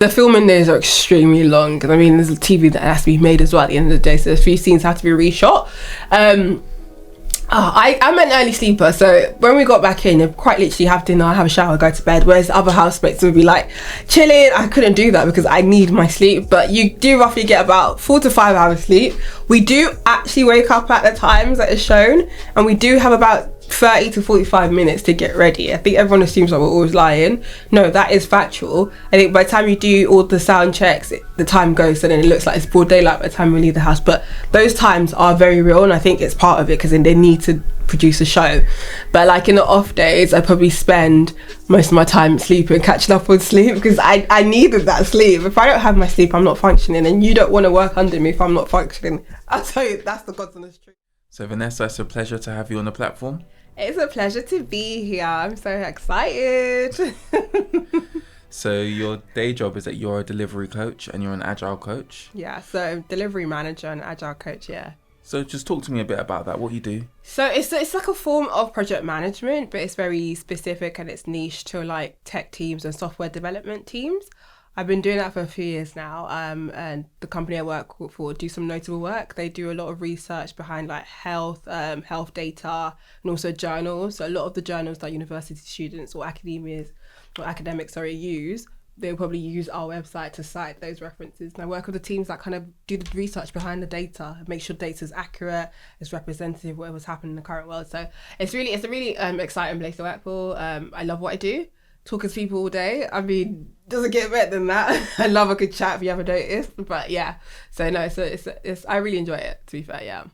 The filming days are extremely long. I mean, there's a TV that has to be made as well at the end of the day, so a few scenes have to be reshot. I'm an early sleeper, so when we got back in, I'd quite literally have dinner, have a shower, go to bed, whereas other housemates would be like chilling. I couldn't do that because I need my sleep, but you do roughly get about 4 to 5 hours sleep. We do actually wake up at the times that is shown, and we do have about 30 to 45 minutes to get ready. I think everyone assumes that we're always lying. No, that is factual. I think by the time you do all the sound checks, the time goes, and then it looks like it's broad daylight by the time we leave the house. But those times are very real, and I think it's part of it because then they need to produce a show. But like in the off days, I probably spend most of my time sleeping, catching up on sleep, because I needed that sleep. If I don't have my sleep, I'm not functioning, and you don't want to work under me if I'm not functioning. I'll tell you, that's the God's honest truth. So Vanessa, it's a pleasure to have you on the platform. It's a pleasure to be here. I'm so excited. So your day job is that you're a delivery coach and you're an agile coach? Yeah, so delivery manager and agile coach, yeah. So just talk to me a bit about that, what you do. So it's like a form of project management, but it's very specific and it's niche to like tech teams and software development teams. I've been doing that for a few years now, and the company I work for do some notable work. They do a lot of research behind like health data, and also journals. So a lot of the journals that university students or academics use, they'll probably use our website to cite those references. And I work with the teams that kind of do the research behind the data, make sure data is accurate, it's representative of whatever's happening in the current world. So it's a really exciting place to work for. I love what I do. Talking to people all day. I mean, doesn't get better than that. I love a good chat if you haven't noticed. But yeah, so no, it's I really enjoy it, to be fair, yeah.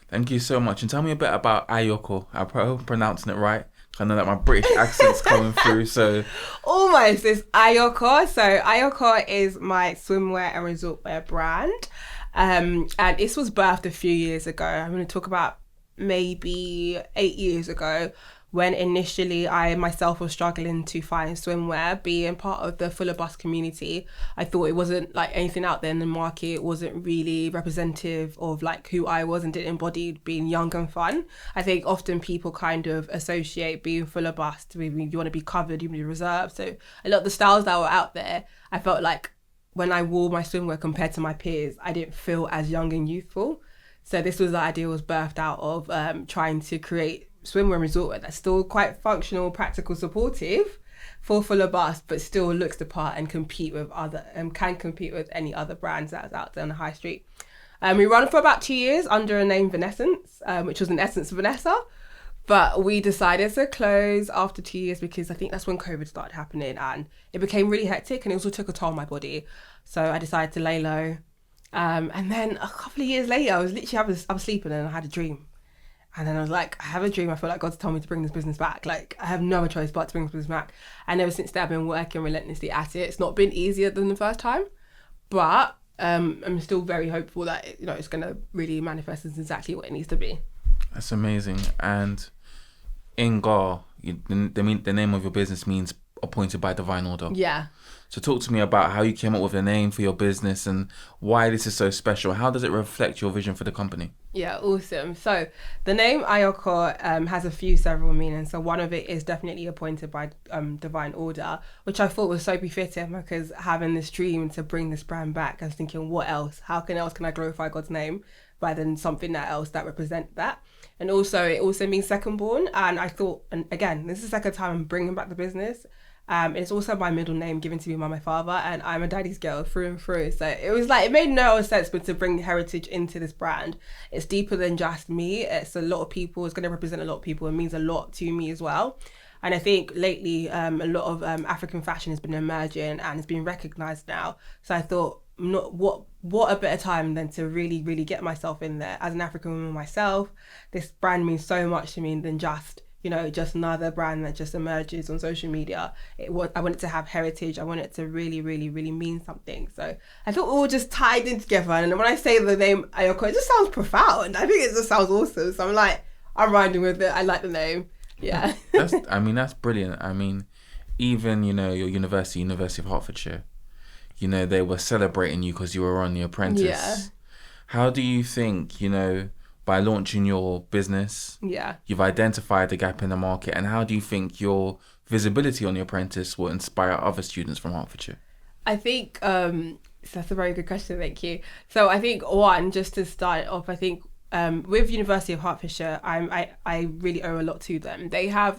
Thank you so much. And tell me a bit about Ayorkoh. I hope I'm pronouncing it right. I know that my British accent's coming through, so... Almost. It's Ayorkoh. So Ayorkoh is my swimwear and resort wear brand. And this was birthed a few years ago. I'm going to talk about maybe 8 years ago, when initially I myself was struggling to find swimwear. Being part of the Fuller Bus community, I thought it wasn't like anything out there in the market. It wasn't really representative of like who I was and didn't embody being young and fun. I think often people kind of associate being Fuller Bus to you want to be covered, you want to be reserved. So a lot of the styles that were out there, I felt like when I wore my swimwear compared to my peers, I didn't feel as young and youthful. So this was the idea was birthed out of trying to create swimwear and resort wear that's still quite functional, practical, supportive for Fuller Bus, but still looks the part and can compete with any other brands that's out there on the high street. We run for about 2 years under a name Vanessence, which was in essence Vanessa, but we decided to close after 2 years because I think that's when COVID started happening and it became really hectic and it also took a toll on my body. So I decided to lay low. And then a couple of years later, I was sleeping and I had a dream. And then I was like, I have a dream. I feel like God's told me to bring this business back. Like, I have no other choice but to bring this business back. And ever since then, I've been working relentlessly at it. It's not been easier than the first time, but I'm still very hopeful that it's going to really manifest as exactly what it needs to be. That's amazing. And in Gar, the name of your business means appointed by divine order. Yeah. So talk to me about how you came up with the name for your business and why this is so special. How does it reflect your vision for the company? Yeah, awesome. So the name Ayorkoh has several meanings. So one of it is definitely appointed by divine order, which I thought was so befitting because having this dream to bring this brand back, I was thinking, what else? How can I glorify God's name rather than something else that represents that? And also, it also means second born. And I thought, and again, this is the second time I'm bringing back the business. It's also my middle name given to me by my father, and I'm a daddy's girl through and through. So it was like, it made no sense but to bring heritage into this brand. It's deeper than just me. It's a lot of people. It's going to represent a lot of people. It means a lot to me as well. And I think lately, a lot of African fashion has been emerging and it's been recognised now. So I thought, what a better time than to really, really get myself in there. As an African woman myself, this brand means so much to me than just another brand that just emerges on social media. I want it to have heritage. I want it to really, really, really mean something. So I thought we all just tied in together. And when I say the name Ayorkoh, it just sounds profound. I think it just sounds awesome. So I'm riding with it. I like the name. Yeah. That's brilliant. I mean, even, your University of Hertfordshire, they were celebrating you because you were on The Apprentice. Yeah. How do you think, by launching your business, you've identified the gap in the market, and how do you think your visibility on The Apprentice will inspire other students from Hertfordshire? I think that's a very good question. Thank you. So I think one, just to start off, I think with University of Hertfordshire, I really owe a lot to them. They have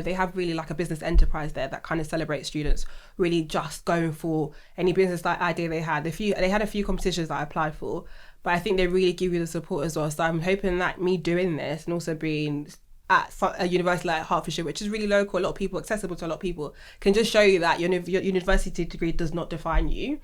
they have really like a business enterprise there that kind of celebrates students really just going for any business idea they had. They had a few competitions that I applied for, but I think they really give you the support as well. So I'm hoping that me doing this and also being at a university like Hertfordshire, which is really local, a lot of people, accessible to a lot of people, can just show you that your university degree does not define you.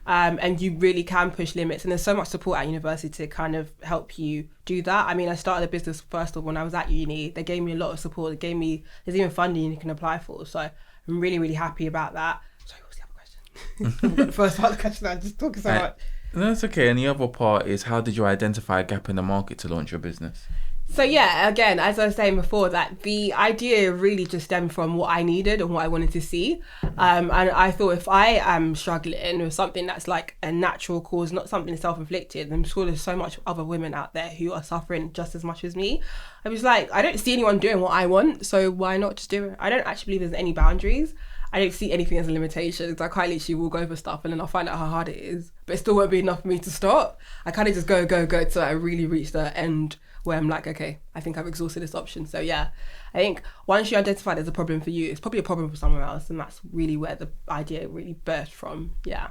And you really can push limits, and there's so much support at university to kind of help you do that. I mean, I started a business first of when I was at uni. They gave me a lot of support. There's even funding you can apply for. So I'm really, really happy about that. Sorry, what was the other question? I've got the first part of the question. I'm just talking so much. No, that's okay. And the other part is, how did you identify a gap in the market to launch your business? So yeah, again, as I was saying before, that the idea really just stemmed from what I needed and what I wanted to see. And I thought, if I am struggling with something that's like a natural cause, not something self-inflicted, I'm sure there's so much other women out there who are suffering just as much as me. I was like, I don't see anyone doing what I want, so why not just do it? I don't actually believe there's any boundaries. I don't see anything as a limitation. I quite literally walk over stuff and then I'll find out how hard it is, but it still won't be enough for me to stop. I kind of just go till I really reach the end where I'm like, okay, I think I've exhausted this option. So yeah, I think once you identify there's a problem for you, it's probably a problem for someone else, and that's really where the idea really burst from. Yeah.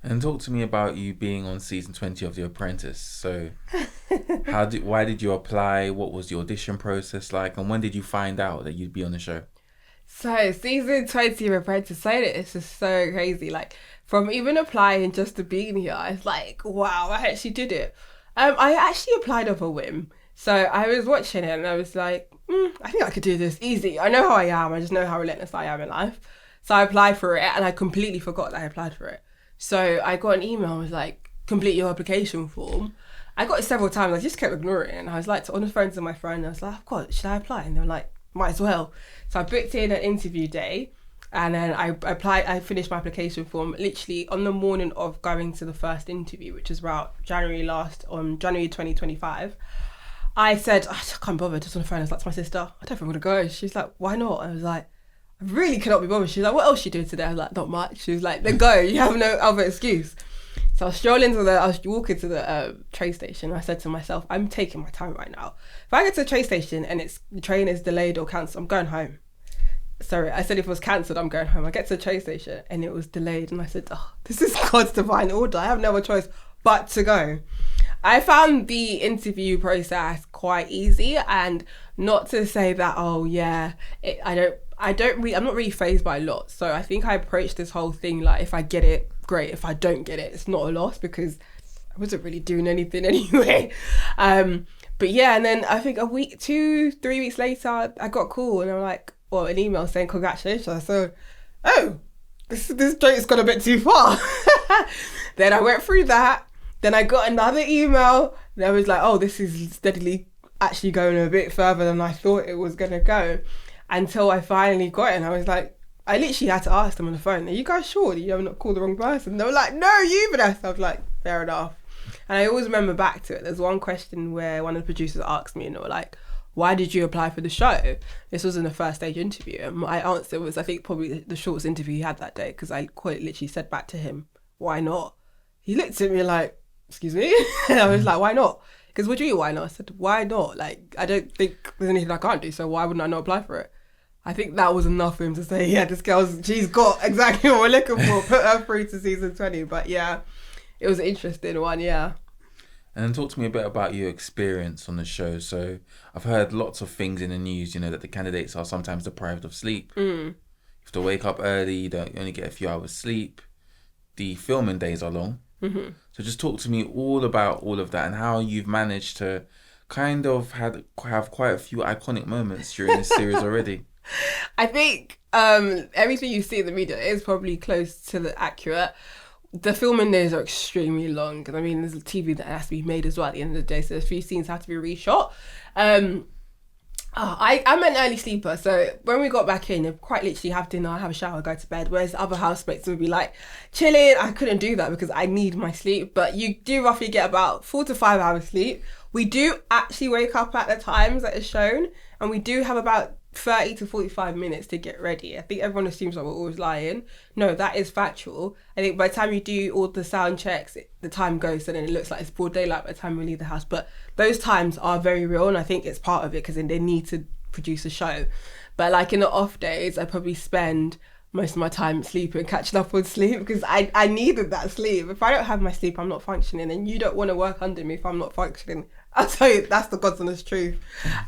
And talk to me about you being on season 20 of The Apprentice. So why did you apply? What was the audition process like? And when did you find out that you'd be on the show? So season 20 of Apprentice, it's just so crazy. Like, from even applying just to being here, it's like, wow, I actually did it. I actually applied off a whim. So I was watching it and I was like, I think I could do this easy. I know how I am. I just know how relentless I am in life. So I applied for it and I completely forgot that I applied for it. So I got an email, it was like, complete your application form. I got it several times. I just kept ignoring it. And I was like, on the phone to my friend, I was like, should I apply? And they were like, might as well. So I booked in an interview day. And then I finished my application form literally on the morning of going to the first interview, which was about January 2025. I said, I can't bother, just on the phone. I was like to my sister, I don't think I'm going to go. She's like, why not? I was like, I really cannot be bothered. She's like, what else you doing today? I was like, not much. She was like, then go, you have no other excuse. So I was walking to the train station. I said to myself, I'm taking my time right now. If I get to the train station and the train is delayed or cancelled, I'm going home. Sorry, I said if it was cancelled, I'm going home. I get to the train station and it was delayed, and I said, this is God's divine order. I have no other choice but to go. I found the interview process quite easy, and not to say that, I'm not really fazed by a lot. So I think I approached this whole thing like, if I get it, great. If I don't get it, it's not a loss, because I wasn't really doing anything anyway. But yeah, and then I think 2-3 weeks later, I got a call and I'm like, or an email saying congratulations. So, this joke's gone a bit too far. Then I went through that. Then I got another email that was like, this is steadily actually going a bit further than I thought it was going to go. Until I finally got it, and I was like, I literally had to ask them on the phone, are you guys sure that you have not called the wrong person? They were like, no, you, Vanessa. I was like, fair enough. And I always remember back to it. There's one question where one of the producers asked me, and they were like, why did you apply for the show? This was in the first stage interview. And my answer was, I think, probably the shortest interview he had that day, because I quite literally said back to him, why not? He looked at me like, excuse me? And I was like, why not? Because what do you mean, why not? I said, why not? Like, I don't think there's anything I can't do, so why wouldn't I not apply for it? I think that was enough for him to say, yeah, she's got exactly what we're looking for. Put her through to season 20. But yeah, it was an interesting one, yeah. And talk to me a bit about your experience on the show. So I've heard lots of things in the news, that the candidates are sometimes deprived of sleep. You have to wake up early, you only get a few hours sleep. The filming days are long. Mm-hmm. So just talk to me all about all of that and how you've managed to kind of have quite a few iconic moments during this series already. I think everything you see in the media is probably close to the accurate. The filming days are extremely long, and I mean, there's a TV that has to be made as well at the end of the day, so a few scenes have to be reshot. I'm an early sleeper, so when we got back in, I quite literally have dinner, have a shower, go to bed, whereas other housemates would be like chilling. I couldn't do that because I need my sleep, but you do roughly get about 4 to 5 hours sleep. We do actually wake up at the times that is shown, and we do have about 30 to 45 minutes to get ready. I think everyone assumes that we're always lying. No, that is factual. I think by the time you do all the sound checks, the time goes and then it looks like it's broad daylight by the time we leave the house. But those times are very real, and I think it's part of it because then they need to produce a show. But like in the off days, I probably spend most of my time sleeping, catching up on sleep, because I needed that sleep. If I don't have my sleep, I'm not functioning, and you don't want to work under me if I'm not functioning. I'll tell you, that's the God's honest truth.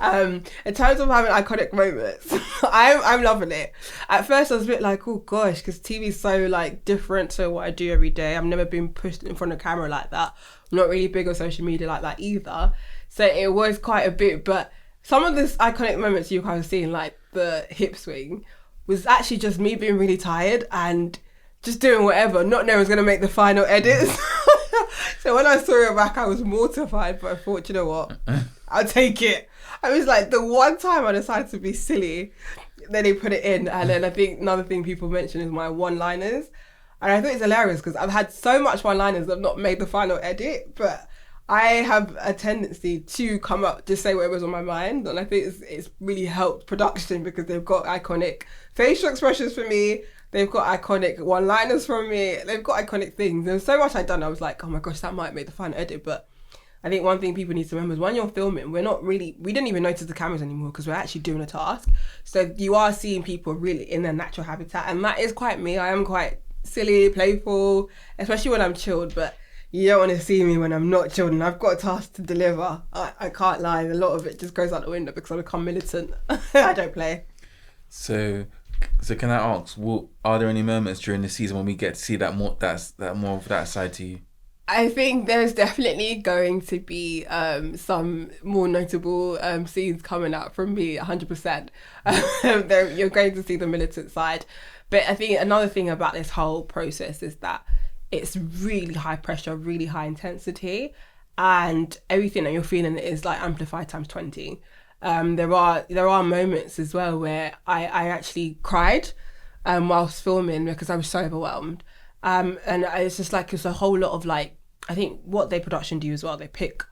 In terms of having iconic moments, I'm loving it. At first I was a bit like, oh gosh, because TV's so like different to what I do every day. I've never been pushed in front of camera like that. I'm not really big on social media like that either. So it was quite a bit, but some of these iconic moments you kind of seen, like the hip swing, was actually just me being really tired and just doing whatever, not knowing I was going to make the final edits. So when I saw it back, I was mortified, but I thought, you know what, I'll take it. I was like, the one time I decided to be silly, then they put it in. And then I think another thing people mention is my one-liners. And I thought it's hilarious because I've had so much one-liners that I've not made the final edit, but I have a tendency to come up, just say whatever's on my mind. And I think it's really helped production because they've got iconic facial expressions for me. They've got iconic one-liners from me. They've got iconic things. There's so much I've done. I was like, oh my gosh, that might make the final edit. But I think one thing people need to remember is when you're filming, we didn't even notice the cameras anymore because we're actually doing a task. So you are seeing people really in their natural habitat. And that is quite me. I am quite silly, playful, especially when I'm chilled. But you don't want to see me when I'm not chilled and I've got a task to deliver. I can't lie. A lot of it just goes out the window because I become militant. I don't play. So can I ask, are there any moments during the season when we get to see that more of that side to you? I think there's definitely going to be some more notable scenes coming out from me, 100%. You're going to see the militant side. But I think another thing about this whole process is that it's really high pressure, really high intensity, and everything that you're feeling is like amplified times 20. There are moments as well where I actually cried whilst filming because I was so overwhelmed. And it's just like, it's a whole lot of like, I think what they production do as well, they pick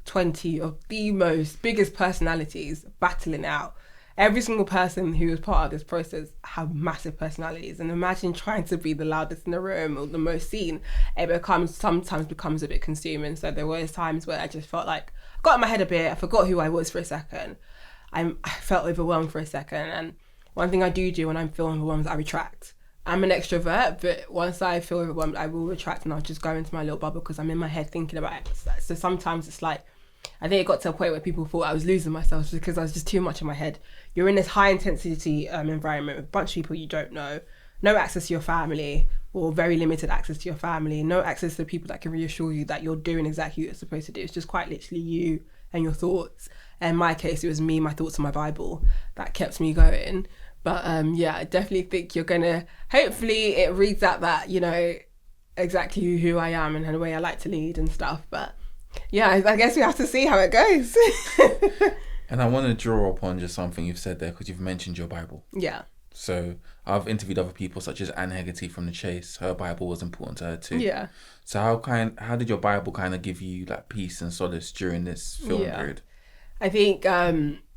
20 of the biggest personalities battling out. Every single person who was part of this process have massive personalities, and imagine trying to be the loudest in the room or the most seen. It sometimes becomes a bit consuming. So there were times where I just felt like I got in my head a bit. I forgot who I was for a second. I felt overwhelmed for a second. And one thing I do when I'm feeling overwhelmed is I retract. I'm an extrovert, but once I feel overwhelmed, I will retract and I'll just go into my little bubble because I'm in my head thinking about it. So sometimes it's like, I think it got to a point where people thought I was losing myself because I was just too much in my head. You're in this high intensity environment with a bunch of people you don't know, no access to your family or very limited access to your family, no access to people that can reassure you that you're doing exactly what you're supposed to do. It's just quite literally you and your thoughts. In my case, it was me, my thoughts and my Bible that kept me going. But I definitely think you're gonna, hopefully it reads out that, you know, exactly who I am and the way I like to lead and stuff. But yeah, I guess we have to see how it goes. And I want to draw upon just something you've said there because you've mentioned your Bible. Yeah. So I've interviewed other people such as Anne Hegarty from The Chase. Her Bible was important to her too. Yeah. So how did your Bible kind of give you like peace and solace during this film period? I think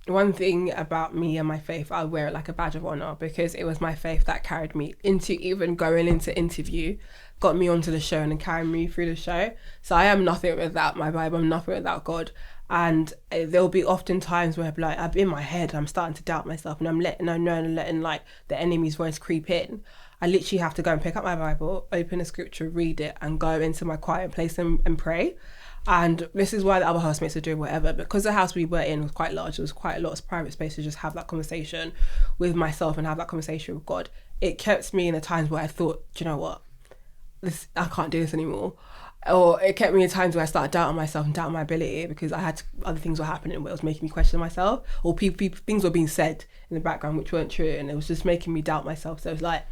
one thing about me and my faith, I wear it like a badge of honor because it was my faith that carried me into even going into interview, got me onto the show and then carried me through the show. So I am nothing without my Bible. I'm nothing without God. And there'll be often times where I'm in my head, I'm starting to doubt myself and I'm letting like the enemy's voice creep in. I literally have to go and pick up my Bible, open the scripture, read it and go into my quiet place and pray. And this is why the other housemates are doing whatever, because the house we were in was quite large. There was quite a lot of private space to just have that conversation with myself and have that conversation with God. It kept me in the times where I thought, do you know what? I can't do this anymore. Or it kept me in times where I started doubting myself and doubting my ability because other things were happening where it was making me question myself, or things were being said in the background which weren't true, and it was just making me doubt myself. So it was like,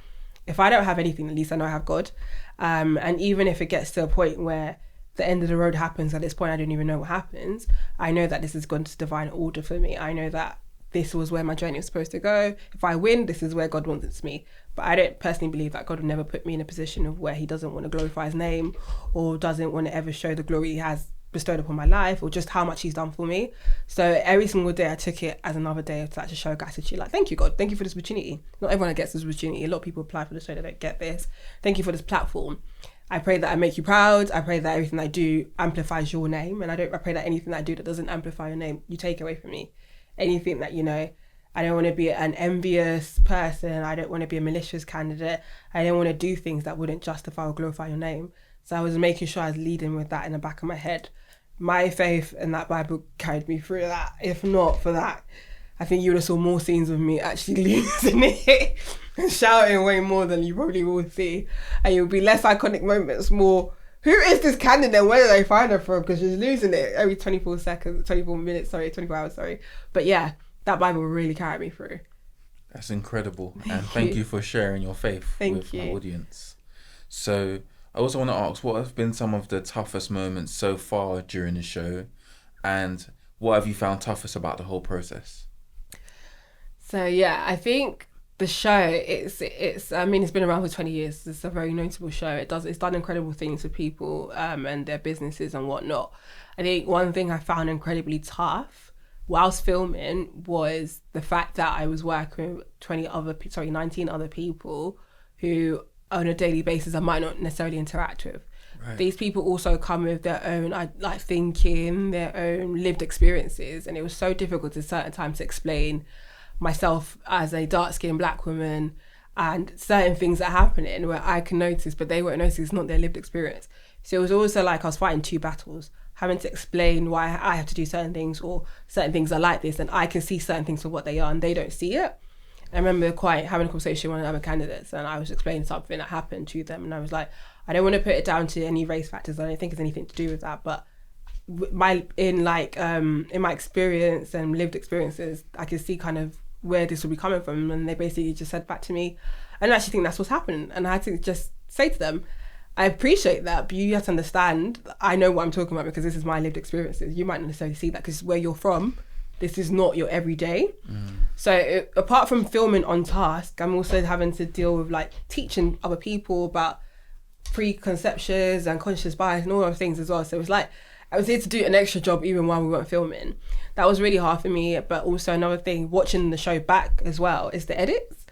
if I don't have anything, at least I know I have God. And even if it gets to a point where the end of the road happens, at this point I don't even know what happens, I know that this is God's divine order for me. I know that this was where my journey was supposed to go. If I win, this is where God wants me. But I don't personally believe that God would never put me in a position of where he doesn't want to glorify his name or doesn't want to ever show the glory he has bestowed upon my life or just how much he's done for me. So every single day I took it as another day to actually show gratitude. Like, thank you, God. Thank you for this opportunity. Not everyone gets this opportunity. A lot of people apply for the show, they don't get this. Thank you for this platform. I pray that I make you proud. I pray that everything I do amplifies your name. And I pray that anything that I do that doesn't amplify your name, you take away from me. Anything that, I don't want to be an envious person. I don't want to be a malicious candidate. I don't want to do things that wouldn't justify or glorify your name. So I was making sure I was leading with that in the back of my head. My faith in that Bible carried me through that. If not for that, I think you would have saw more scenes of me actually losing it and shouting way more than you probably will see. And you'll be less iconic moments, more, who is this candidate? Where did I find her from? Because she's losing it every 24 hours. But yeah, that Bible really carried me through. That's incredible. Thank you for sharing your faith with my audience. So I also want to ask, what have been some of the toughest moments so far during the show? And what have you found toughest about the whole process? So yeah, I think the show, it's been around for 20 years. It's a very notable show. It's done incredible things for people and their businesses and whatnot. I think one thing I found incredibly tough whilst filming was the fact that I was working with 19 other people who on a daily basis I might not necessarily interact with. Right. These people also come with their own thinking, their own lived experiences, and it was so difficult at certain times to explain myself as a dark-skinned black woman and certain things that are happening where I can notice but they won't notice. It's not their lived experience. So it was also like I was fighting two battles, having to explain why I have to do certain things or certain things are like this and I can see certain things for what they are and they don't see it. I remember having a conversation with one of the other candidates and I was explaining something that happened to them and I was like, I don't want to put it down to any race factors. I don't think it's anything to do with that, but in my experience and lived experiences, I can see kind of where this will be coming from. And they basically just said back to me, I don't actually think that's what's happening. And I had to just say to them, I appreciate that, but you have to understand, I know what I'm talking about because this is my lived experiences. You might not necessarily see that because where you're from, this is not your everyday. So apart from filming on task, I'm also having to deal with teaching other people about preconceptions and conscious bias and all those things as well. So it was like, I was here to do an extra job even while we weren't filming. That was really hard for me. But also another thing, watching the show back as well, is the edits.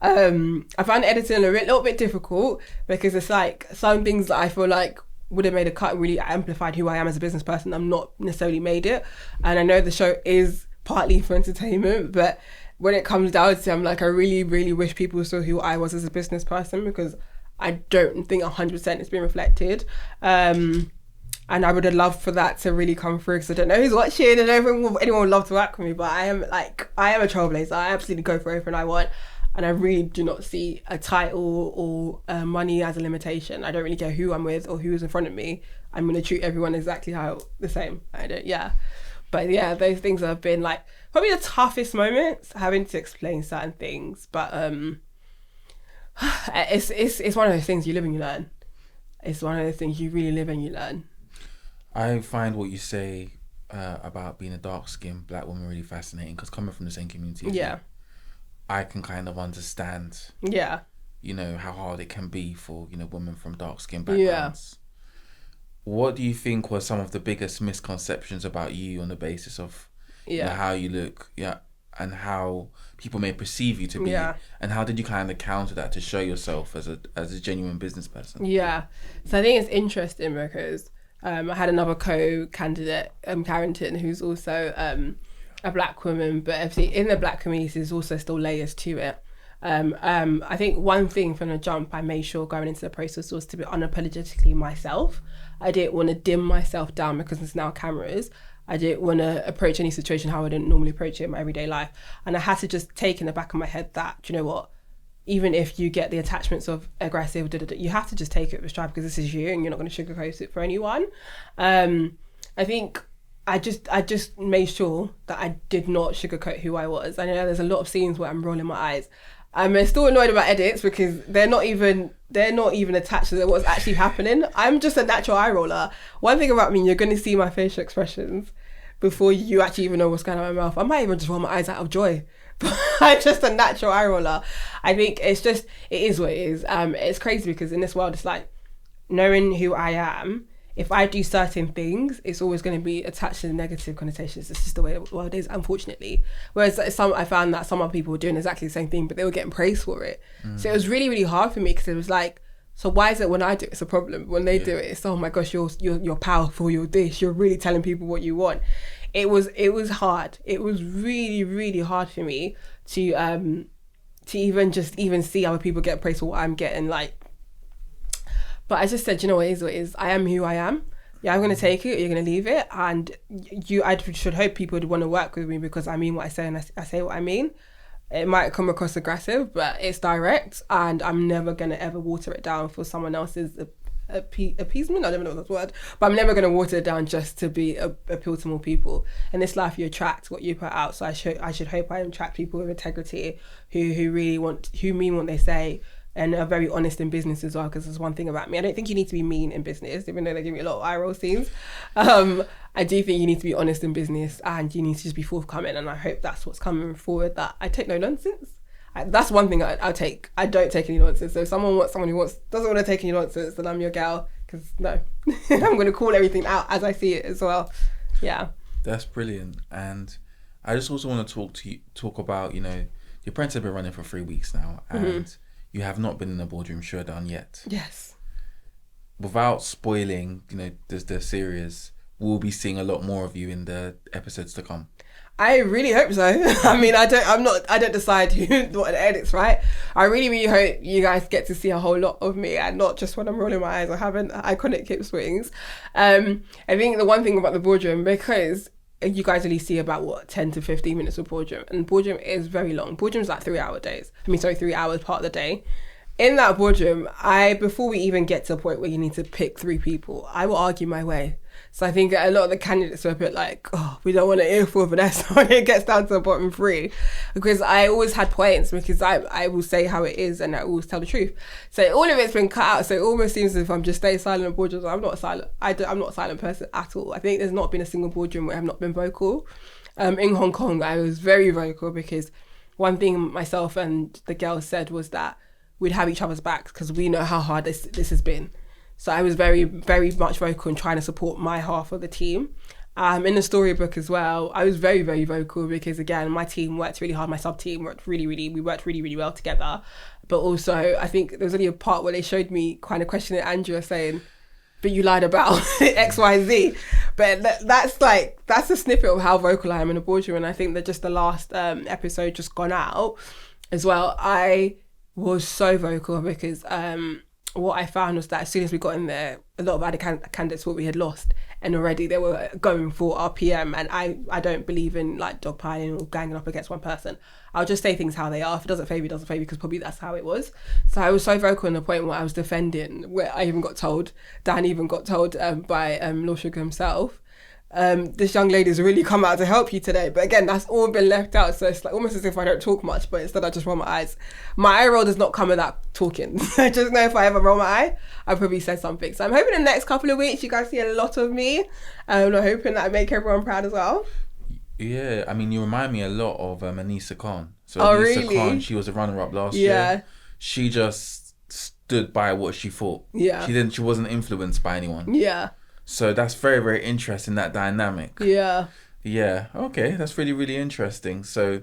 I found editing a little bit difficult because it's like some things that I feel like would have made a cut really amplified who I am as a business person. I'm not necessarily made it. And I know the show is partly for entertainment, but when it comes down to it, I'm like, I really, really wish people saw who I was as a business person because I don't think 100% it's been reflected. And I would have loved for that to really come through because I don't know who's watching and anyone would love to work with me, but I am a trailblazer. I absolutely go for everything I want. And I really do not see a title or money as a limitation. I don't really care who I'm with or who's in front of me. I'm going to treat everyone exactly the same. But yeah, those things have been probably the toughest moments, having to explain certain things. But it's one of those things you live and you learn. It's one of those things you really live and you learn. I find what you say about being a dark-skinned black woman really fascinating because coming from the same community as you, I can kind of understand, how hard it can be for, women from dark-skinned backgrounds. What do you think were some of the biggest misconceptions about you on the basis of how you look, and how people may perceive you to be, and how did you kind of counter that to show yourself as a genuine business person? Yeah, so I think it's interesting because I had another co-candidate, Carrington, who's also a black woman, but in the black community there's also still layers to it. I think one thing from the jump I made sure going into the process was to be unapologetically myself. I didn't want to dim myself down because there's now cameras. I didn't want to approach any situation how I didn't normally approach it in my everyday life. And I had to just take in the back of my head that, do you know what, even if you get the attachments of aggressive, you have to just take it with stride because this is you and you're not going to sugarcoat it for anyone. I think I just made sure that I did not sugarcoat who I was. I know there's a lot of scenes where I'm rolling my eyes. I'm still annoyed about edits because they're not even attached to what's actually happening. I'm just a natural eye roller. One thing about me, you're going to see my facial expressions before you actually even know what's going on in my mouth. I might even just roll my eyes out of joy. But I'm just a natural eye roller. I think it is what it is. It's crazy because in this world, it's like knowing who I am if I do certain things, it's always going to be attached to the negative connotations. It's just the way the world is, unfortunately. Whereas I found that some other people were doing exactly the same thing, but they were getting praise for it. So it was really, really hard for me, because it was like, so why is it when I do it, it's a problem? When they do it, it's, oh my gosh, you're powerful, you're this, you're really telling people what you want. It was hard. It was really, really hard for me to even see other people get praise for what I'm getting, like. But I just said, you know what it is. I am who I am. Yeah, I'm going to take it, you're going to leave it. And I should hope people would want to work with me, because I mean what I say, and I say what I mean. It might come across aggressive, but it's direct, and I'm never going to ever water it down for someone else's appeasement. I don't know if that's a word, but I'm never going to water it down just to appeal to more people. In this life, you attract what you put out. So I should hope I attract people with integrity who mean what they say, and are very honest in business as well, because there's one thing about me. I don't think you need to be mean in business, even though they give me a lot of eye roll scenes. I do think you need to be honest in business, and you need to just be forthcoming, and I hope that's what's coming forward, that I take no nonsense. That's one thing I'll take. I don't take any nonsense. So if someone who doesn't want to take any nonsense, then I'm your gal, because no. I'm going to call everything out as I see it as well. Yeah. That's brilliant. And I just also want to talk about, the Apprentice has been running for 3 weeks now, and you have not been in a boardroom showdown yet. Yes. Without spoiling, the series, we'll be seeing a lot more of you in the episodes to come. I really hope so. I mean, I don't decide what the edits, right? I really, really hope you guys get to see a whole lot of me, and not just when I'm rolling my eyes or having iconic hip swings. I think the one thing about the boardroom, because you guys only see about 10 to 15 minutes of boardroom, and boardroom is very long. Boardroom's like 3 hours part of the day. In that boardroom, before we even get to a point where you need to pick 3 people, I will argue my way. So I think a lot of the candidates are a bit like, oh, we don't want to hear for Vanessa when it gets down to the bottom 3. Because I always had points, because I will say how it is, and I always tell the truth. So all of it's been cut out. So it almost seems as if I'm just staying silent in boardrooms. I'm not silent. I'm not a silent person at all. I think there's not been a single boardroom where I've not been vocal. In Hong Kong, I was very vocal, because one thing myself and the girls said was that we'd have each other's backs, because we know how hard this has been. So I was very, very much vocal in trying to support my half of the team. In the storybook as well, I was very, very vocal, because again, my team worked really hard. My sub-team worked really, really well together. But also, I think there was only a part where they showed me kind of questioning Andrea, saying, but you lied about X, Y, Z. But that's a snippet of how vocal I am in a boardroom. And I think that just the last episode just gone out as well, I was so vocal, because what I found was that as soon as we got in there, a lot of other candidates thought we had lost, and already they were going for RPM, and I don't believe in like dogpiling or ganging up against one person. I'll just say things how they are. If it doesn't favour, it doesn't favour, because probably that's how it was. So I was so vocal in the point where I was defending, where I even got told, Dan even got told by Lord Sugar himself, this young lady's really come out to help you today. But again, that's all been left out. So it's like almost as if I don't talk much, but instead I just roll my eyes. My eye roll does not come without talking. I just know if I ever roll my eye, I probably said something. So I'm hoping the next couple of weeks you guys see a lot of me. I'm hoping that I make everyone proud as well. Yeah, I mean, you remind me a lot of Anissa Khan. So Anissa really? Khan, she was a runner-up last year. She just stood by what she thought. Yeah. She wasn't influenced by anyone. Yeah. So that's very, very interesting, that dynamic. Yeah. Yeah. Okay. That's really, really interesting. So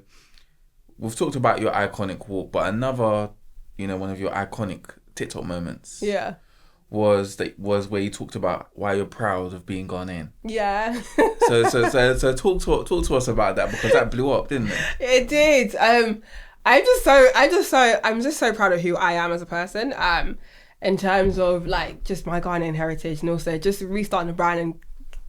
we've talked about your iconic walk, but another, one of your iconic TikTok moments. Yeah. Was where you talked about why you're proud of being Ghanaian. Yeah. so talk to us about that, because that blew up, didn't it? It did. I'm just so proud of who I am as a person. In terms of like just my Ghanaian heritage, and also just restarting the brand and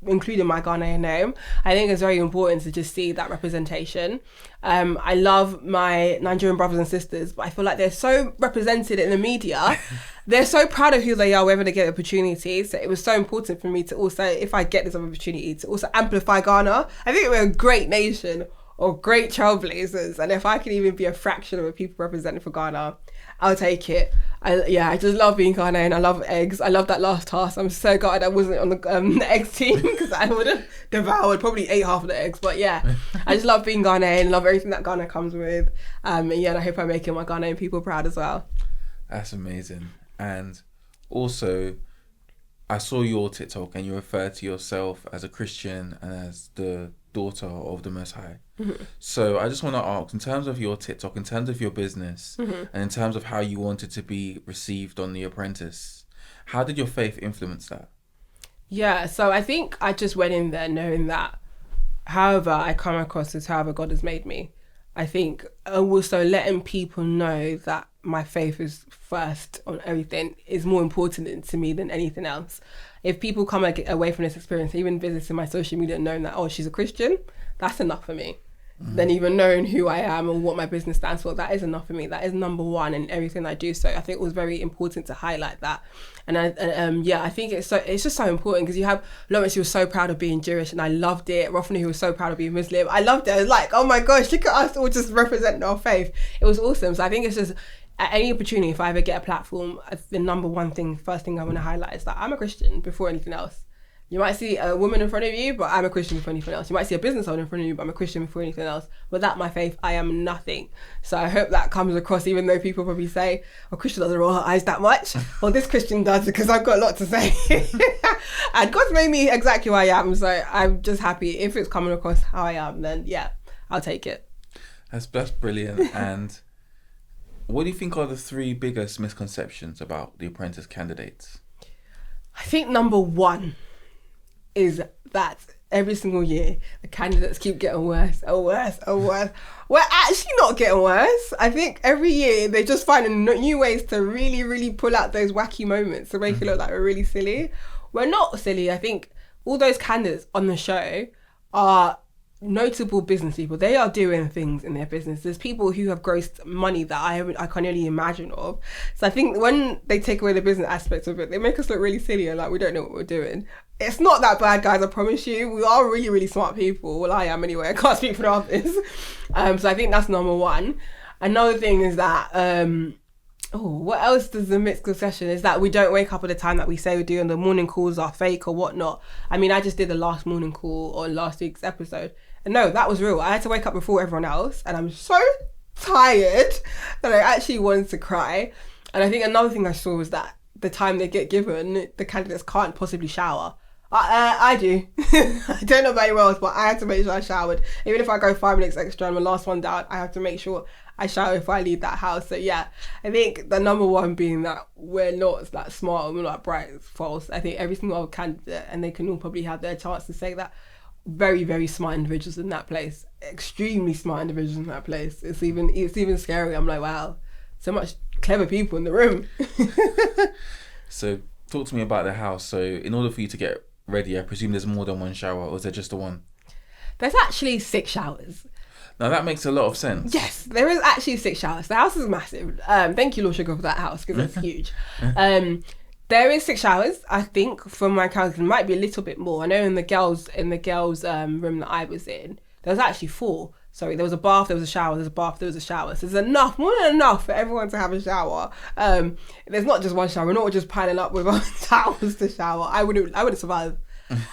including my Ghanaian name. I think it's very important to just see that representation. I love my Nigerian brothers and sisters, but I feel like they're so represented in the media. They're so proud of who they are whenever they get opportunities. So it was so important for me to also, if I get this opportunity, to also amplify Ghana. I think we're a great nation of great trailblazers, and if I can even be a fraction of the people represented for Ghana, I'll take it. I just love being Ghanaian. I love eggs. I love that last task. I'm so glad I wasn't on the eggs team, because I would have devoured, probably ate half of the eggs. But yeah, I just love being Ghanaian. Love everything that Ghana comes with. And I hope I'm making my Ghanaian people proud as well. That's amazing. And also, I saw your TikTok and you refer to yourself as a Christian and as the daughter of the Most High. Mm-hmm. So I just want to ask, in terms of your TikTok, in terms of your business, Mm-hmm. and in terms of how you wanted to be received on The Apprentice, how did your faith influence that? Yeah, so I think I just went in there knowing that however I come across is however God has made me. I think also letting people know that my faith is first on everything is more important to me than anything else. If people come away from this experience, even visiting my social media and knowing that, oh, she's a Christian, that's enough for me. Then even knowing who I am and what my business stands for, that is enough for me. That is number one in everything I do. So I think it was very important to highlight that. And I think it's just so important because you have Lawrence, who was so proud of being Jewish, and I loved it. Rofna, who was so proud of being Muslim. I loved it. I was like, oh my gosh, look at us all just representing our faith. It was awesome. So I think it's just, at any opportunity, if I ever get a platform, the number one thing, first thing I want to highlight is that I'm a Christian before anything else. You might see a woman in front of you, but I'm a Christian before anything else. You might see a business owner in front of you, but I'm a Christian before anything else. Without my faith, I am nothing. So I hope that comes across, even though people probably say, oh, Christian doesn't roll her eyes that much. Well, this Christian does, because I've got a lot to say. And God's made me exactly who I am. So I'm just happy. If it's coming across how I am, then yeah, I'll take it. That's brilliant. And what do you think are the 3 biggest misconceptions about the Apprentice candidates? I think number one is that every single year the candidates keep getting worse and worse and worse. We're actually not getting worse. I think every year they just find new ways to really, really pull out those wacky moments to make it look like we're really silly. We're not silly. I think all those candidates on the show are notable business people. They are doing things in their business. There's people who have grossed money that I can't only imagine of. So I think when they take away the business aspects of it, they make us look really silly and like we don't know what we're doing. It's not that bad, guys, I promise you. We are really, really smart people. Well, I am anyway. I can't speak for the others. So I think that's number one. Another thing is that, what else does the misconception is that we don't wake up at the time that we say we do and the morning calls are fake or whatnot. I mean, I just did the last morning call on last week's episode. And no, that was real. I had to wake up before everyone else and I'm so tired that I actually wanted to cry. And I think another thing I saw was that the time they get given, the candidates can't possibly shower. I do. I don't know about anyone else, but I had to make sure I showered. Even if I go 5 minutes extra and my last one down, I have to make sure I shower if I leave that house. So yeah, I think the number one being that we're not that smart, we're not bright, it's false. I think every single other candidate, and they can all probably have their chance to say that, very, very smart individuals in that place. Extremely smart individuals in that place. It's even scary. I'm like, wow, so much clever people in the room. So talk to me about the house. So in order for you to get ready, I presume there's more than one shower, or is there just the one? There's actually 6 showers. Now that makes a lot of sense. Yes, there is actually 6 showers. The house is massive. Thank you, Lord Sugar, for that house, because it's huge. There is 6 showers, I think, from my count. It might be a little bit more. I know in the girls' room that I was in, there was actually 4. Sorry, there was a bath, there was a shower, there's a bath, there was a shower. So there's enough, more than enough for everyone to have a shower. There's not just one shower. We're not just piling up with our towels to shower. I wouldn't survive.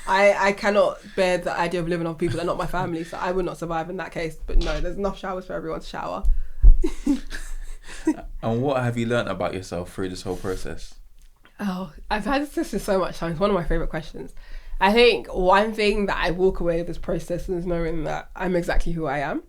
I cannot bear the idea of living off people that are not my family, so I would not survive in that case. But no, there's enough showers for everyone to shower. And what have you learnt about yourself through this whole process? Oh, I've had this question so much time. It's one of my favourite questions. I think one thing that I walk away with this process is knowing that I'm exactly who I am.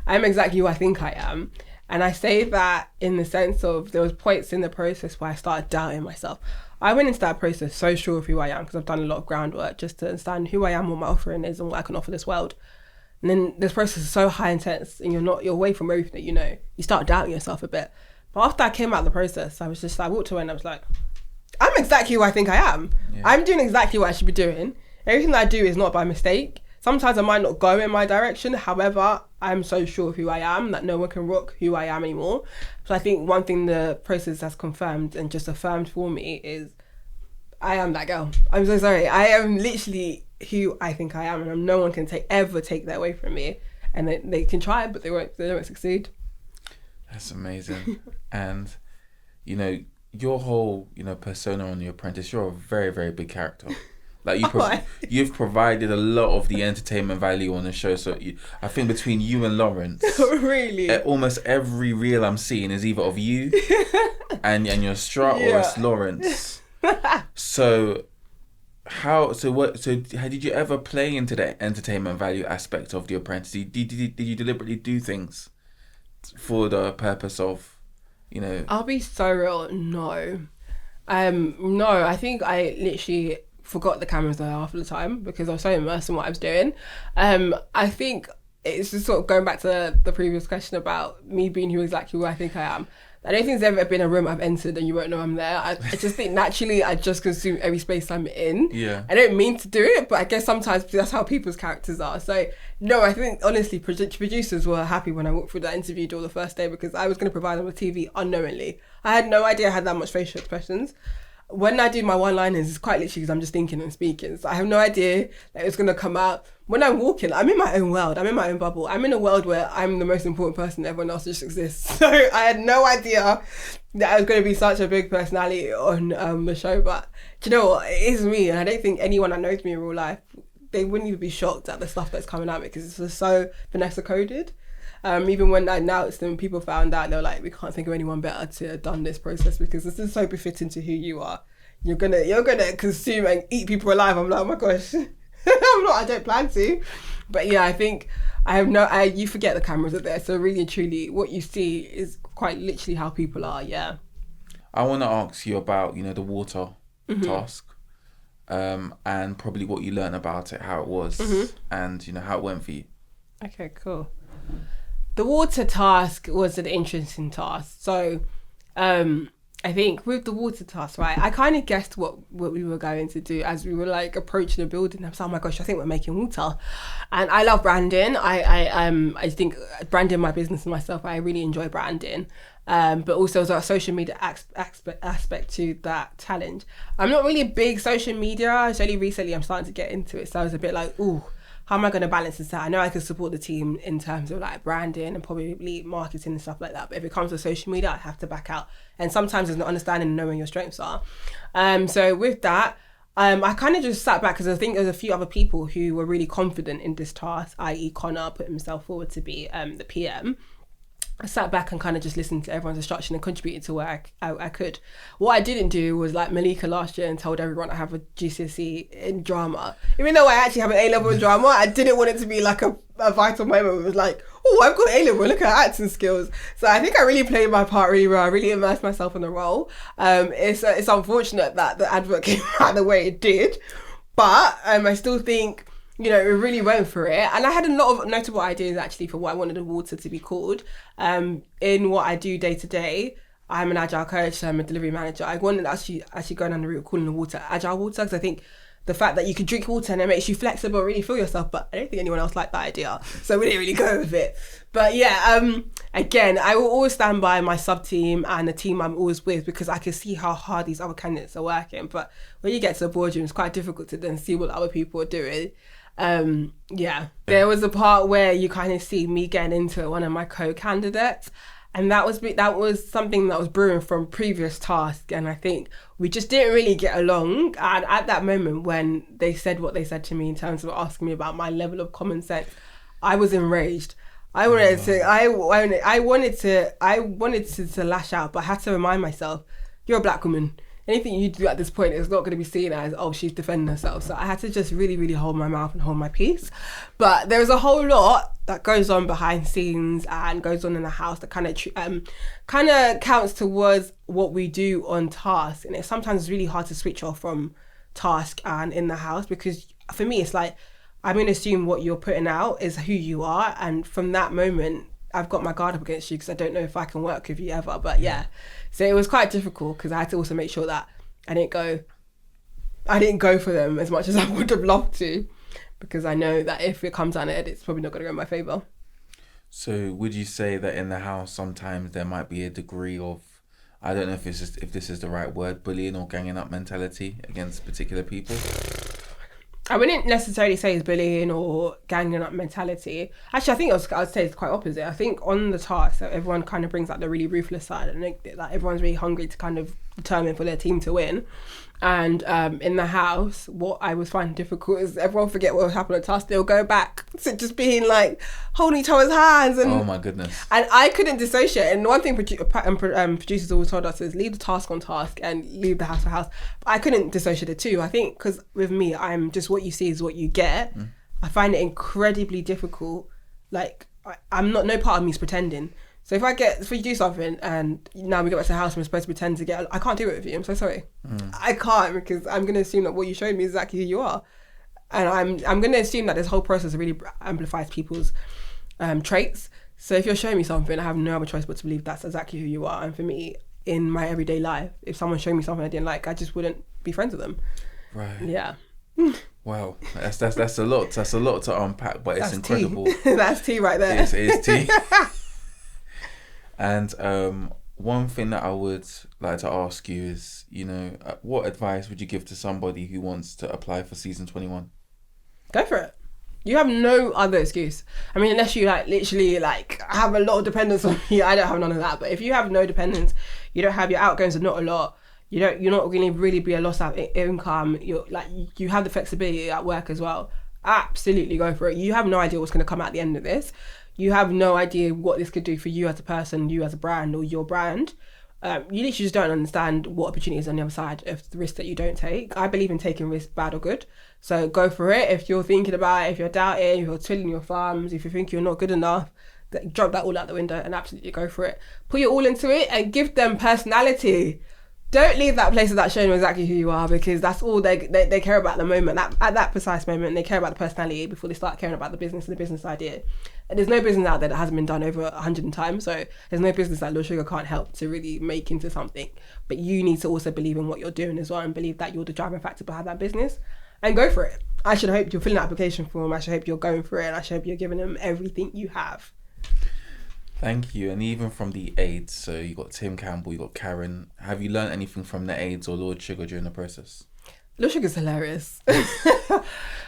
I'm exactly who I think I am. And I say that in the sense of there was points in the process where I started doubting myself. I went into that process so sure of who I am because I've done a lot of groundwork just to understand who I am, what my offering is and what I can offer this world. And then this process is so high intense and you're away from everything that you know. You start doubting yourself a bit. But after I came out of the process, I walked away and I was like, I'm exactly who I think I am. Yeah. I'm doing exactly what I should be doing. Everything that I do is not by mistake. Sometimes I might not go in my direction. However, I'm so sure of who I am that no one can rock who I am anymore. So I think one thing the process has confirmed and just affirmed for me is I am that girl. I'm so sorry. I am literally who I think I am, and no one can ever take that away from me. And they can try, but they won't succeed. That's amazing. And, your whole, persona on The Apprentice, you're a very, very big character. Like you've provided a lot of the entertainment value on the show. So I think between you and Lawrence, really, almost every reel I'm seeing is either of you and your strut or it's Lawrence. So did you ever play into the entertainment value aspect of The Apprentice? Did you deliberately do things for the purpose of, I'll be so real, no. No, I think I literally forgot the cameras there half of the time because I was so immersed in what I was doing. I think it's just sort of going back to the previous question about me being exactly who I think I am. I don't think there's ever been a room I've entered and you won't know I'm there. I just think naturally I just consume every space I'm in. Yeah. I don't mean to do it, but I guess sometimes that's how people's characters are. So no, I think honestly producers were happy when I walked through that interview door the first day because I was going to provide them with TV unknowingly. I had no idea I had that much facial expressions. When I do my one-liners, it's quite literally because I'm just thinking and speaking. So I have no idea that it's going to come out. When I'm walking, I'm in my own world. I'm in my own bubble. I'm in a world where I'm the most important person. Everyone else just exists. So I had no idea that I was going to be such a big personality on the show. But do you know what? It is me. And I don't think anyone that knows me in real life, they wouldn't even be shocked at the stuff that's coming out because it's just so Vanessa coded. Even when I announced them, people found out, they were like, we can't think of anyone better to have done this process because this is so befitting to who you are. You're gonna consume and eat people alive. I'm like, oh my gosh. I don't plan to. But yeah, I think you forget the cameras are there. So really and truly, what you see is quite literally how people are, yeah. I want to ask you about, the water task. And probably what you learned about it, how it was, and, how it went for you. Okay, cool. The water task was an interesting task. So, I think with the water task, right, I kind of guessed what we were going to do as we were like approaching the building. I was like, oh my gosh, I think we're making water. And I love branding. I think branding my business and myself, I really enjoy branding. But also there's a social media aspect to that challenge. I'm not really a big social media. It's only recently I'm starting to get into it. So I was a bit like, ooh, how am I going to balance this out? I know I can support the team in terms of like branding and probably marketing and stuff like that. But if it comes to social media, I have to back out. And sometimes there's not understanding and knowing your strengths are. So with that, I kind of just sat back because I think there's a few other people who were really confident in this task, i.e. Connor put himself forward to be the PM. I sat back and kind of just listened to everyone's instruction and contributed to where I could. What I didn't do was like Malika last year and told everyone I have a GCSE in drama. Even though I actually have an A-level in drama, I didn't want it to be like a vital moment. It was like, oh, I've got A-level, look at acting skills. So I think I really played my part really well. I really immersed myself in the role. It's unfortunate that the advert came out the way it did. But I still think, we really went for it. And I had a lot of notable ideas actually for what I wanted the water to be called. In what I do day to day, I'm an agile coach, so I'm a delivery manager. I wanted actually going down the route of calling the water agile water because I think the fact that you can drink water and it makes you flexible, really feel yourself, but I don't think anyone else liked that idea. So we didn't really go with it. But yeah, again, I will always stand by my sub-team and the team I'm always with because I can see how hard these other candidates are working. But when you get to the boardroom, it's quite difficult to then see what other people are doing. There was a part where you kind of see me getting into one of my co-candidates, and that was something that was brewing from previous tasks, and I think we just didn't really get along. And at that moment when they said what they said to me in terms of asking me about my level of common sense, I was enraged. I wanted to lash out, but I had to remind myself, you're a black woman. Anything you do at this point is not going to be seen as, oh, she's defending herself. So I had to just really, really hold my mouth and hold my peace. But there's a whole lot that goes on behind scenes and goes on in the house that kind of counts towards what we do on task. And it's sometimes really hard to switch off from task and in the house because for me, it's like, I'm going to assume what you're putting out is who you are. And from that moment, I've got my guard up against you because I don't know if I can work with you ever. But yeah, so it was quite difficult because I had to also make sure that I didn't go for them as much as I would have loved to, because I know that if it comes down to it, it's probably not going to go in my favour. So would you say that in the house sometimes there might be a degree of, I don't know if this is the right word, bullying or ganging up mentality against particular people? I wouldn't necessarily say it's bullying or ganging up mentality. Actually, I think I'd say it's quite opposite. I think on the task, so everyone kind of brings out the really ruthless side, and like everyone's really hungry to kind of determine for their team to win. And in the house, what I was finding difficult is everyone forget what happened at task. They'll go back to just being like holding each other's hands. And, oh my goodness. And I couldn't dissociate. And one thing producers always told us is leave the task on task and leave the house for house. But I couldn't dissociate the two. I think because with me, I'm just what you see is what you get. I find it incredibly difficult. Like I'm not, no part of me is pretending. So if you do something and now we get back to the house and we're supposed to pretend to I can't do it with you. I'm so sorry. I can't, because I'm going to assume that what you showed me is exactly who you are. And I'm going to assume that this whole process really amplifies people's traits. So if you're showing me something, I have no other choice but to believe that's exactly who you are. And for me, in my everyday life, if someone showed me something I didn't like, I just wouldn't be friends with them. Right. Yeah. Wow, that's a lot. That's a lot to unpack, but it's incredible. That's tea right there. It is tea. And one thing that I would like to ask you is, what advice would you give to somebody who wants to apply for season 21? Go for it. You have no other excuse. I mean, unless you literally have a lot of dependence on you. I don't have none of that. But if you have no dependence, you don't have your outgoings are not a lot. You're not going to really be a loss of income. You have the flexibility at work as well. Absolutely go for it. You have no idea what's going to come out at the end of this. You have no idea what this could do for you as a person, you as a brand, or your brand. You literally just don't understand what opportunities on the other side of the risk that you don't take. I believe in taking risks, bad or good. So go for it. If you're thinking about it, if you're doubting, if you're twiddling your thumbs, if you think you're not good enough, drop that all out the window and absolutely go for it. Put your all into it and give them personality. Don't leave that place without showing them exactly who you are, because that's all they care about at the moment. At that precise moment, they care about the personality before they start caring about the business and the business idea. And there's no business out there that hasn't been done over 100 times. So there's no business that Lil Sugar can't help to really make into something. But you need to also believe in what you're doing as well and believe that you're the driving factor behind that business. And go for it. I should hope you're filling an application form. I should hope you're going for it. And I should hope you're giving them everything you have. Thank you. And even from the aides, so you got Tim Campbell, you got Karen. Have you learned anything from the aides or Lord Sugar during the process? Lord Sugar's hilarious.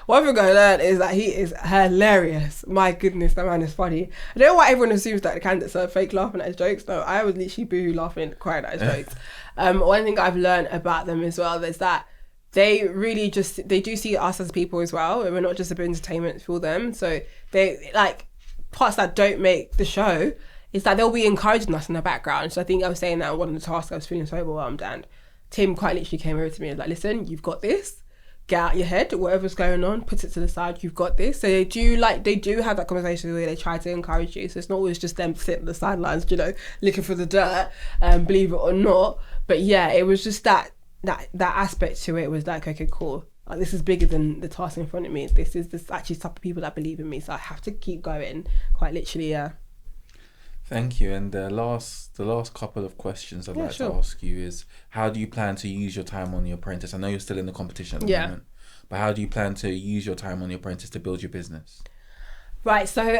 One thing I learned is that he is hilarious. My goodness, that man is funny. I don't know why everyone assumes that the candidates are fake laughing at his jokes. No, I was literally boohoo laughing, crying at his jokes. One thing I've learned about them as well is that they really they do see us as people as well. We're not just a bit of entertainment for them. So they parts that don't make the show is that they'll be encouraging us in the background. So I think I was saying that on one of the tasks, I was feeling so overwhelmed, and Tim quite literally came over to me and was like, listen, you've got this. Get out your head, whatever's going on, put it to the side, you've got this. So they do have that conversation where they try to encourage you. So it's not always just them sitting on the sidelines, looking for the dirt, believe it or not. But yeah, it was just that aspect to it was like, okay, cool. This is bigger than the task in front of me. This actually type of people that believe in me. So I have to keep going, quite literally, yeah. Thank you. And the last couple of questions I'd like to ask you is, how do you plan to use your time on The Apprentice? I know you're still in the competition at the moment, but how do you plan to use your time on The Apprentice to build your business? Right, so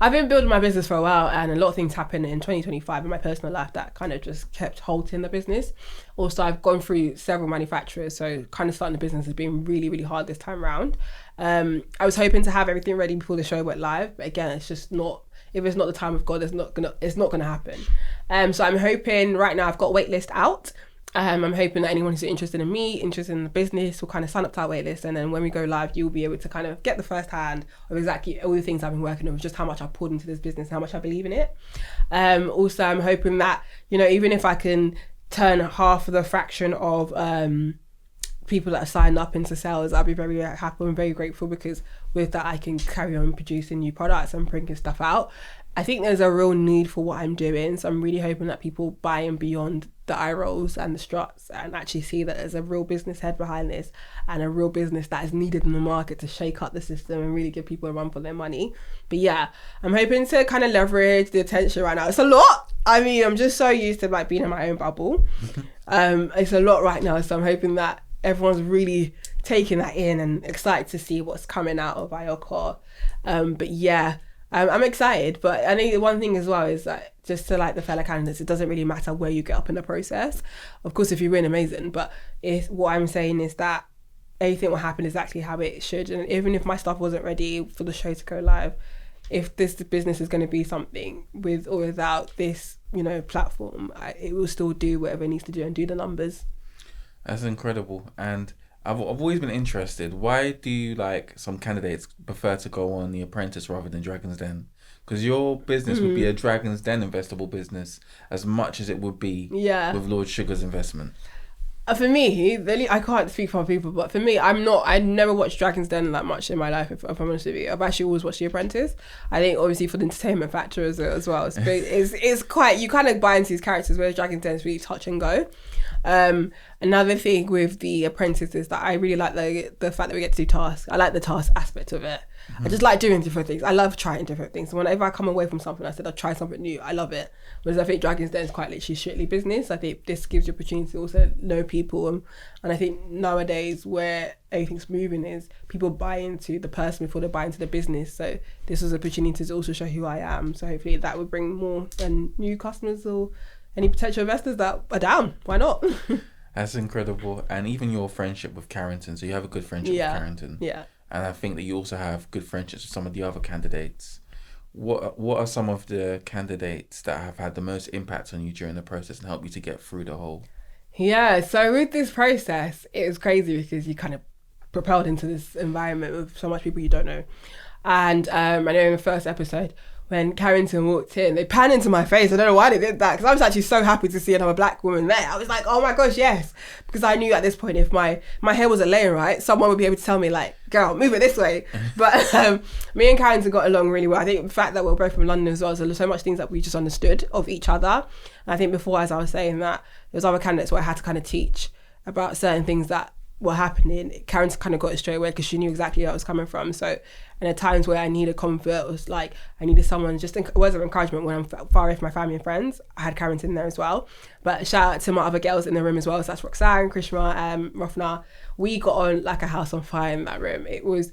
I've been building my business for a while, and a lot of things happened in 2025 in my personal life that kind of just kept halting the business. Also, I've gone through several manufacturers, so kind of starting the business has been really, really hard this time around. I was hoping to have everything ready before the show went live, but again, it's just not. If it's not the time of God, it's not gonna happen. So I'm hoping right now I've got a wait list out. I'm hoping that anyone who's interested in me, interested in the business, will kind of sign up to our wait list, and then when we go live, you'll be able to kind of get the first hand of exactly all the things I've been working on, just how much I've poured into this business, how much I believe in it. Also, I'm hoping that even if I can turn half of the fraction of people that are signed up into sales, I'll be very happy and very grateful, because with that I can carry on producing new products and bringing stuff out. I think there's a real need for what I'm doing, so I'm really hoping that people buy in beyond the eye rolls and the struts and actually see that there's a real business head behind this and a real business that is needed in the market to shake up the system and really give people a run for their money. But yeah, I'm hoping to kind of leverage the attention right now. It's a lot. I mean, I'm just so used to being in my own bubble. It's a lot right now, so I'm hoping that everyone's really taking that in and excited to see what's coming out of Ayorkoh. But yeah, I'm excited. But I think one thing as well is that just to the fellow candidates, it doesn't really matter where you get up in the process. Of course, if you win, amazing. But what I'm saying is that everything will happen exactly how it should. And even if my stuff wasn't ready for the show to go live, if this business is going to be something with or without this, platform, it will still do whatever it needs to do and do the numbers. That's incredible. And I've always been interested. Why do like some candidates prefer to go on The Apprentice rather than Dragon's Den? Because your business would be a Dragon's Den investable business as much as it would be with Lord Sugar's investment. For me, I can't speak for people, but for me, I never watched Dragon's Den that much in my life, if I'm honest with you. I've actually always watched The Apprentice. I think obviously for the entertainment factor as well. It's quite, you kind of buy into these characters, whereas Dragon's Den is really touch and go. Another thing with The Apprentice is that I really like the fact that we get to do tasks. I like the task aspect of it. I just like doing different things. I love trying different things. Whenever I come away from something, I said I'll try something new. I love it. Whereas I think Dragon's Den is quite literally strictly business. I think this gives you opportunity to also know people. And I think nowadays where everything's moving is people buy into the person before they buy into the business. So this was an opportunity to also show who I am. So hopefully that would bring more new customers or any potential investors that are down. Why not? That's incredible. And even your friendship with Carrington. So you have a good friendship with Carrington. Yeah. And I think that you also have good friendships with some of the other candidates. What are some of the candidates that have had the most impact on you during the process and help you to get through the whole? Yeah, so with this process, it was crazy because you kind of propelled into this environment with so much people you don't know. And I know in the first episode, when Carrington walked in, they panned into my face. I don't know why they did that, because I was actually so happy to see another black woman there. I was like, oh my gosh, yes. Because I knew at this point, if my hair wasn't laying right, someone would be able to tell me, like, girl, move it this way. But me and Carrington got along really well. I think the fact that we're both from London as well, so there's so much things that we just understood of each other. And I think before, as I was saying that, there's other candidates where I had to kind of teach about certain things that were happening. Carrington kind of got it straight away because she knew exactly where I was coming from. So, and at times where I needed comfort, it was like I needed someone, just words of encouragement when I'm far away from my family and friends. I had Carrington there as well. But shout out to my other girls in the room as well. So that's Roxanne, Krishma, Rofna. We got on like a house on fire in that room. It was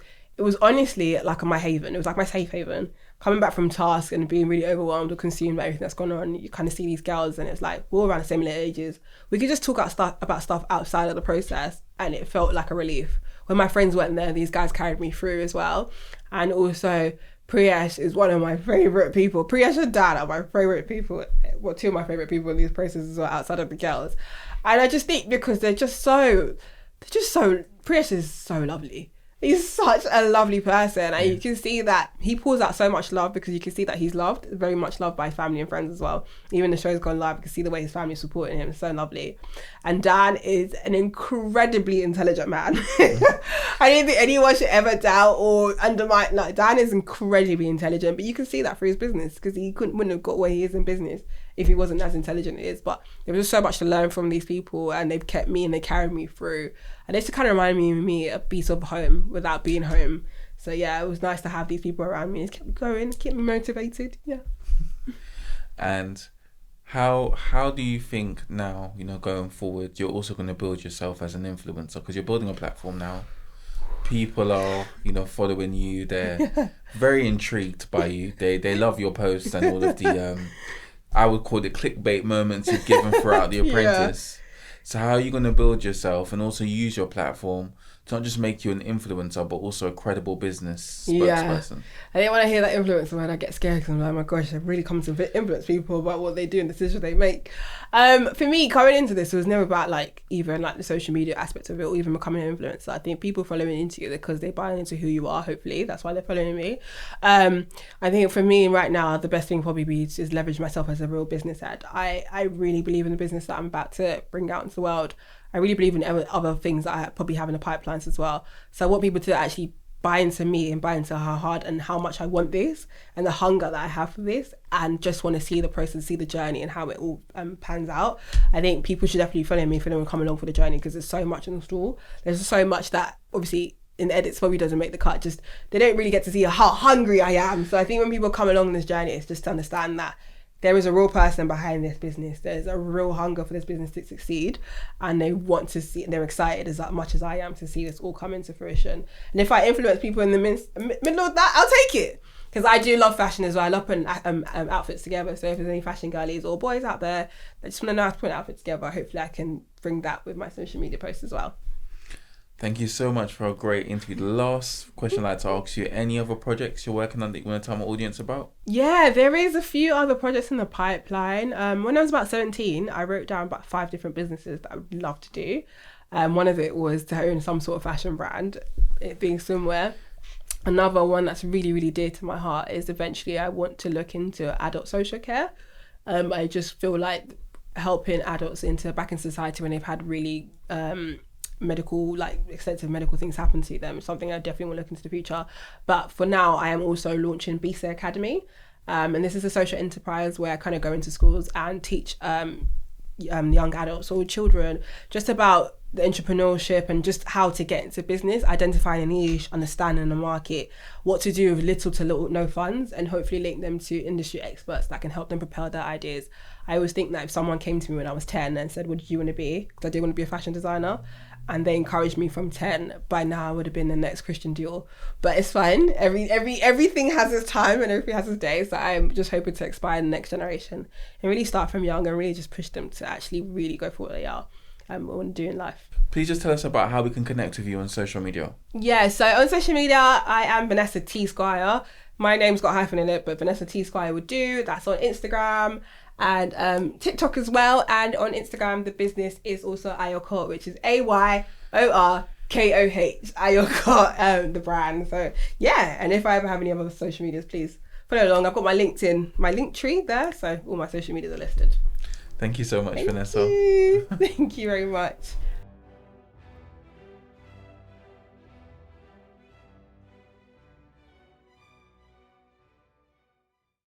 honestly like my haven. It was like my safe haven. Coming back from task and being really overwhelmed or consumed by everything that's gone on, you kind of see these girls and it's like we're all around the same ages. We could just talk about stuff outside of the process, and it felt like a relief. When my friends weren't there, these guys carried me through as well. And also, Priyesh is one of my favourite people. Priyesh and Dan are my favourite people. Well, two of my favourite people in these processes as well, outside of the girls. And I just think because Priyesh is so lovely. He's such a lovely person, and you can see that he pours out so much love because you can see that he's loved, very much loved by family and friends as well. Even the show's gone live, you can see the way his family is supporting him. It's so lovely. And Dan is an incredibly intelligent man. I don't think anyone should ever doubt or undermine. Like, Dan is incredibly intelligent, but you can see that through his business because he wouldn't have got where he is in business if he wasn't as intelligent as he is. But there was just so much to learn from these people, and they've kept me and they carried me through. And they just kind of remind me a piece of home without being home. So yeah, it was nice to have these people around me. It kept me going, kept me motivated. Yeah. And how do you think now, going forward, you're also going to build yourself as an influencer? Because you're building a platform now. People are, following you. They're very intrigued by you. They love your posts and all of the, I would call it clickbait moments you've given throughout The Apprentice. Yeah. So how are you going to build yourself and also use your platform to not just make you an influencer, but also a credible business spokesperson? I think when I hear that influencer word, I get scared because I'm like, oh my gosh, I've really come to influence people about what they do and the decisions they make. For me, coming into this, it was never about even the social media aspect of it or even becoming an influencer. I think people following into you because they buy into who you are, hopefully. That's why they're following me. I think for me right now, the best thing probably is leverage myself as a real business head. I really believe in the business that I'm about to bring out into the world. I really believe in other things that I probably have in the pipelines as well. So I want people to actually buy into me and buy into how hard and how much I want this and the hunger that I have for this, and just want to see the process, see the journey and how it all pans out. I think people should definitely follow me if they want to come along for the journey, because there's so much in the store. There's so much that obviously in the edits probably doesn't make the cut. Just they don't really get to see how hungry I am. So I think when people come along this journey, it's just to understand that there is a real person behind this business. There's a real hunger for this business to succeed, and they want to see, they're excited as much as I am to see this all come into fruition. And if I influence people in the middle of that, I'll take it. Because I do love fashion as well. I love putting outfits together. So if there's any fashion girlies or boys out there that just want to know how to put an outfit together, hopefully I can bring that with my social media posts as well. Thank you so much for a great interview. The last question I'd like to ask you, any other projects you're working on that you want to tell my audience about? Yeah, there is a few other projects in the pipeline. When I was about 17, I wrote down about 5 different businesses that I would love to do. One of it was to own some sort of fashion brand, it being swimwear. Another one that's really, really dear to my heart is eventually I want to look into adult social care. I just feel like helping adults back in society when they've had really extensive medical things happen to them, something I definitely want to look into the future. But for now, I am also launching BC Academy. And this is a social enterprise where I kind of go into schools and teach young adults or children just about the entrepreneurship and just how to get into business, identifying a niche, understanding the market, what to do with little to no funds, and hopefully link them to industry experts that can help them propel their ideas. I always think that if someone came to me when I was 10 and said, what did you want to be? Because I did want to be a fashion designer. And they encouraged me from 10. By now I would have been the next Christian Dior. But it's fine. Everything has its time and everything has its day. So I'm just hoping to inspire the next generation and really start from young and really just push them to actually really go for what they are and want to do in life. Please just tell us about how we can connect with you on social media. Yeah, so on social media, I am Vanessa Tetteh-Squire. My name's got a hyphen in it, but Vanessa Tetteh-Squire would do. That's on Instagram and TikTok as well. And on Instagram, the business is also Ayorkoh, which is Ayorkoh, Ayorkoh, the brand. So yeah, and if I ever have any other social medias, please follow along. I've got my LinkedIn, my link tree there, so all my social medias are listed. Thank you so much, Thank Vanessa. You. Thank you very much.